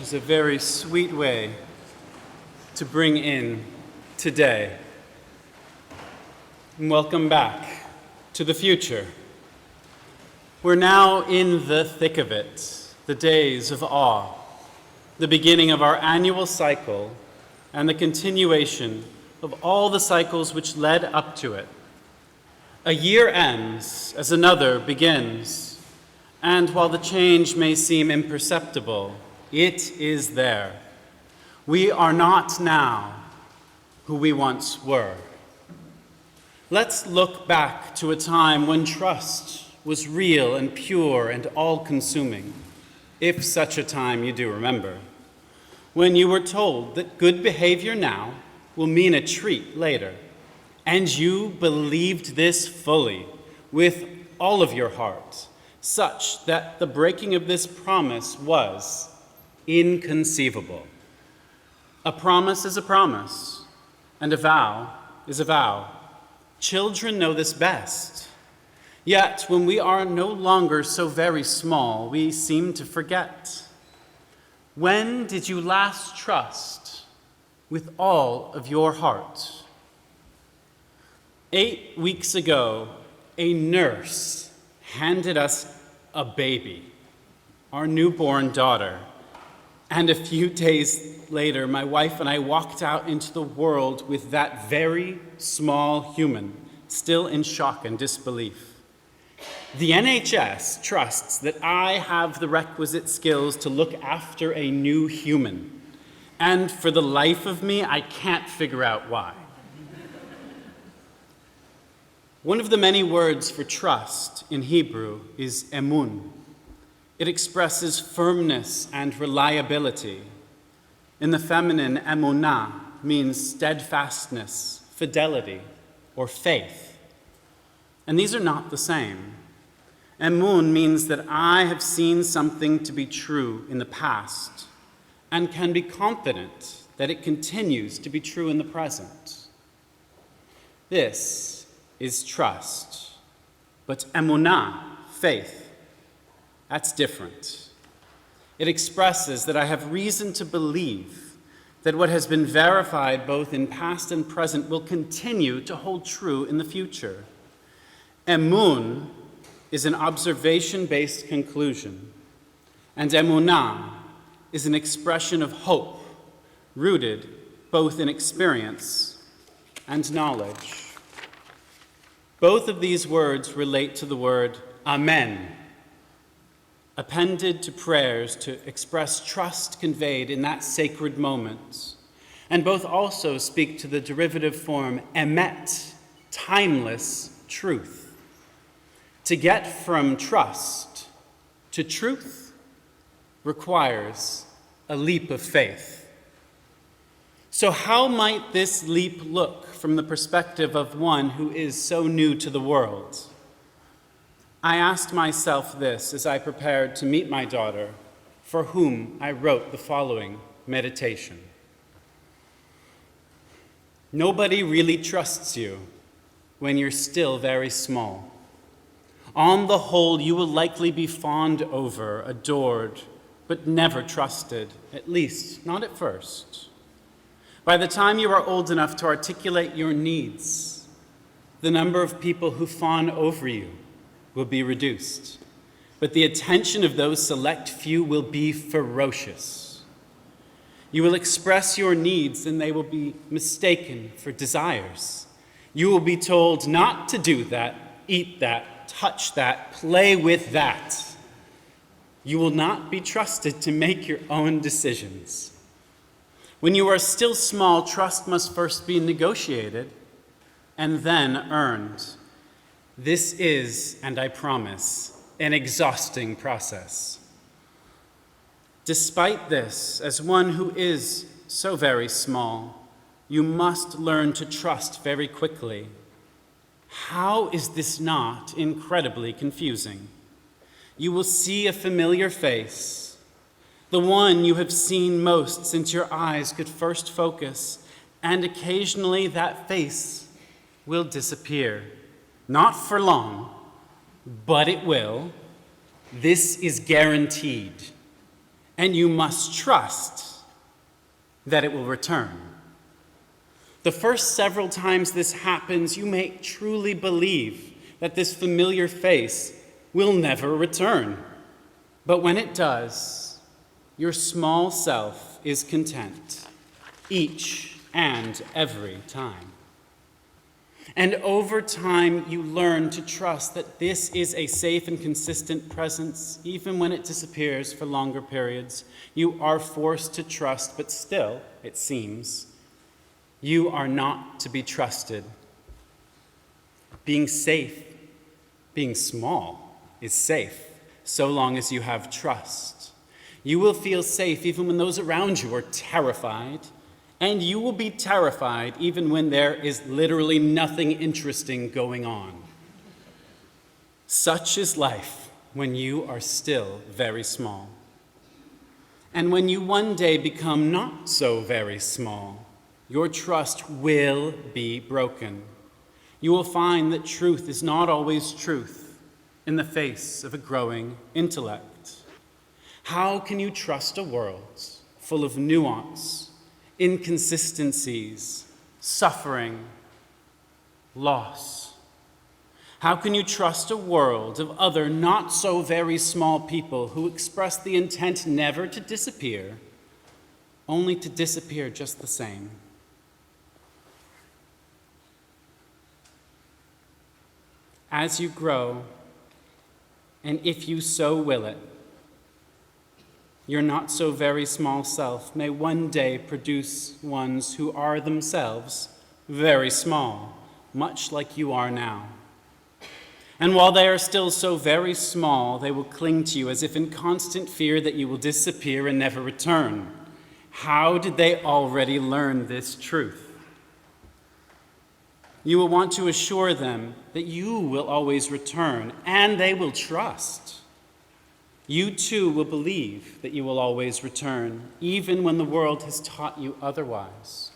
is a very sweet way to bring in today. And welcome back to the future. We're now in the thick of it, the days of awe, the beginning of our annual cycle and the continuation of all the cycles which led up to it. A year ends as another begins, and while the change may seem imperceptible, it is there. We are not now who we once were. Let's look back to a time when trust was real and pure and all-consuming, if such a time you do remember, when you were told that good behavior now will mean a treat later, and you believed this fully with all of your heart, such that the breaking of this promise was inconceivable. A promise is a promise, and a vow is a vow. Children know this best. Yet, when we are no longer so very small, we seem to forget. When did you last trust with all of your heart? 8 weeks ago, a nurse handed us a baby, our newborn daughter. And a few days later, my wife and I walked out into the world with that very small human, still in shock and disbelief. The NHS trusts that I have the requisite skills to look after a new human. And for the life of me, I can't figure out why. One of the many words for trust in Hebrew is emun. It expresses firmness and reliability. In the feminine, emunah means steadfastness, fidelity, or faith. And these are not the same. Emun means that I have seen something to be true in the past and can be confident that it continues to be true in the present. This is trust. But emunah, faith, that's different. It expresses that I have reason to believe that what has been verified both in past and present will continue to hold true in the future. Emun is an observation-based conclusion, and emunah is an expression of hope rooted both in experience and knowledge. Both of these words relate to the word amen, appended to prayers to express trust conveyed in that sacred moment. And both also speak to the derivative form emet, timeless truth. To get from trust to truth requires a leap of faith. So how might this leap look from the perspective of one who is so new to the world? I asked myself this as I prepared to meet my daughter, for whom I wrote the following meditation. Nobody really trusts you when you're still very small. On the whole, you will likely be fawned over, adored, but never trusted, at least not at first. By the time you are old enough to articulate your needs, the number of people who fawn over you will be reduced, but the attention of those select few will be ferocious. You will express your needs and they will be mistaken for desires. You will be told not to do that, eat that, touch that, play with that. You will not be trusted to make your own decisions. When you are still small, trust must first be negotiated and then earned. This is, and I promise, an exhausting process. Despite this, as one who is so very small, you must learn to trust very quickly. How is this not incredibly confusing? You will see a familiar face, the one you have seen most since your eyes could first focus, and occasionally that face will disappear. Not for long, but it will. This is guaranteed. and you must trust that it will return. The first several times this happens, you may truly believe that this familiar face will never return. But when it does, your small self is content, each and every time. And over time, you learn to trust that this is a safe and consistent presence, even when it disappears for longer periods. You are forced to trust, but still, it seems, you are not to be trusted. Being safe, being small, is safe, so long as you have trust. You will feel safe even when those around you are terrified, and you will be terrified even when there is literally nothing interesting going on. Such is life when you are still very small. And when you one day become not so very small, your trust will be broken. You will find that truth is not always truth in the face of a growing intellect. How can you trust a world full of nuance, inconsistencies, suffering, loss? How can you trust a world of other not so very small people who express the intent never to disappear, only to disappear just the same? As you grow, and if you so will it, your not so very small self may one day produce ones who are themselves very small, much like you are now. And while they are still so very small, they will cling to you as if in constant fear that you will disappear and never return. How did they already learn this truth? You will want to assure them that you will always return, and they will trust. You too will believe that you will always return, even when the world has taught you otherwise,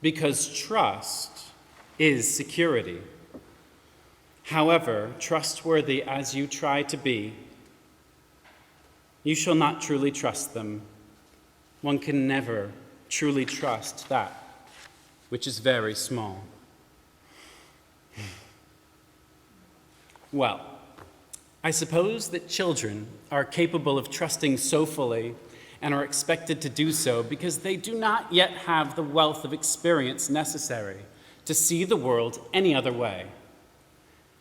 because trust is security. However, trustworthy as you try to be, you shall not truly trust them. One can never truly trust that which is very small. Well, I suppose that children are capable of trusting so fully and are expected to do so because they do not yet have the wealth of experience necessary to see the world any other way.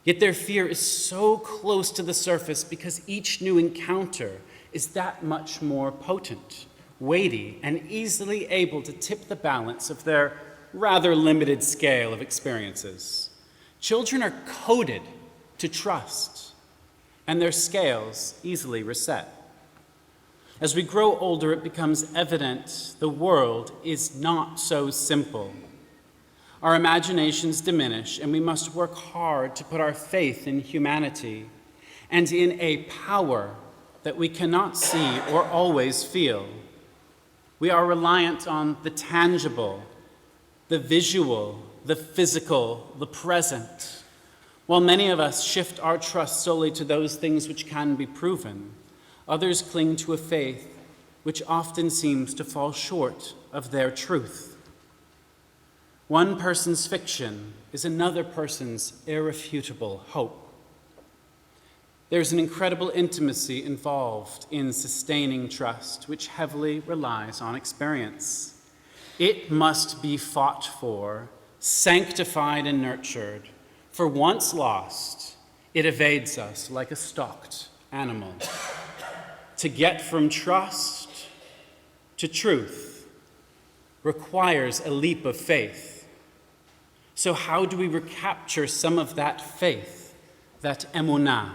Yet their fear is so close to the surface because each new encounter is that much more potent, weighty, and easily able to tip the balance of their rather limited scale of experiences. Children are coded to trust, and their scales easily reset. As we grow older, it becomes evident the world is not so simple. Our imaginations diminish, and we must work hard to put our faith in humanity and in a power that we cannot see or always feel. We are reliant on the tangible, the visual, the physical, the present. While many of us shift our trust solely to those things which can be proven, others cling to a faith which often seems to fall short of their truth. One person's fiction is another person's irrefutable hope. There's an incredible intimacy involved in sustaining trust, which heavily relies on experience. It must be fought for, sanctified and nurtured. For once lost, it evades us like a stalked animal. To get from trust to truth requires a leap of faith. So how do we recapture some of that faith, that emunah?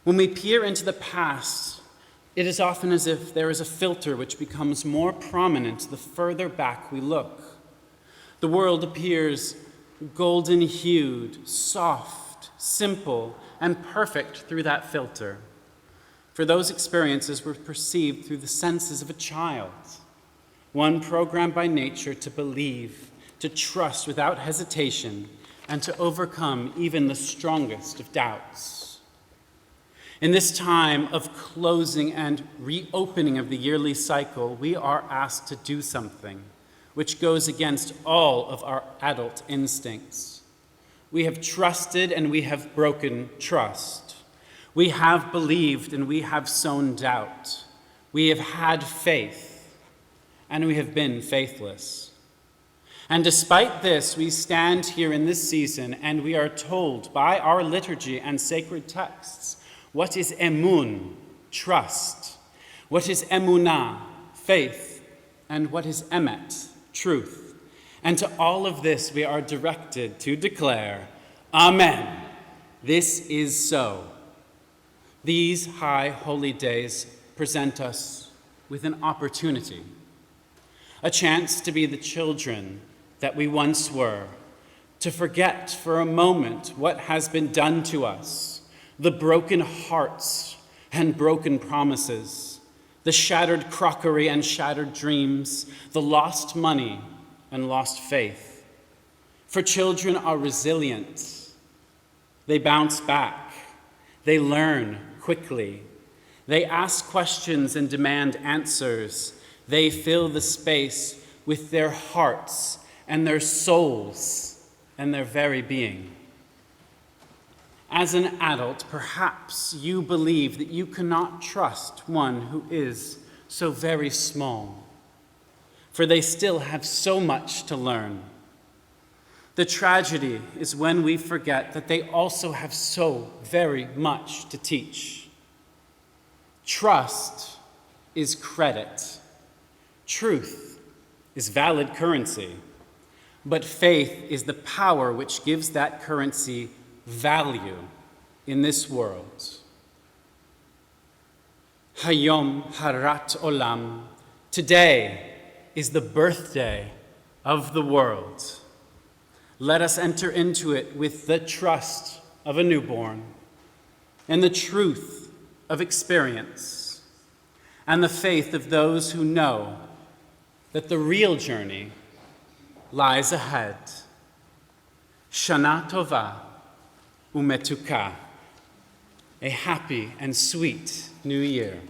When we peer into the past, it is often as if there is a filter which becomes more prominent the further back we look. The world appears golden-hued, soft, simple, and perfect through that filter. For those experiences were perceived through the senses of a child, one programmed by nature to believe, to trust without hesitation, and to overcome even the strongest of doubts. In this time of closing and reopening of the yearly cycle, we are asked to do something which goes against all of our adult instincts. We have trusted and we have broken trust. We have believed and we have sown doubt. We have had faith and we have been faithless. And despite this, we stand here in this season and we are told by our liturgy and sacred texts what is emun, trust, what is emunah, faith, and what is emet, truth. And to all of this we are directed to declare, Amen. This is so. These high holy days present us with an opportunity, a chance to be the children that we once were, to forget for a moment what has been done to us, the broken hearts and broken promises, the shattered crockery and shattered dreams, the lost money and lost faith. For children are resilient. They bounce back. They learn quickly. They ask questions and demand answers. They fill the space with their hearts and their souls and their very being. As an adult, perhaps you believe that you cannot trust one who is so very small, for they still have so much to learn. The tragedy is when we forget that they also have so very much to teach. Trust is credit. Truth is valid currency. But faith is the power which gives that currency value in this world. Hayom Harat Olam. Today is the birthday of the world. Let us enter into it with the trust of a newborn and the truth of experience and the faith of those who know that the real journey lies ahead. Shana Tova Umetuka. A happy and sweet new year.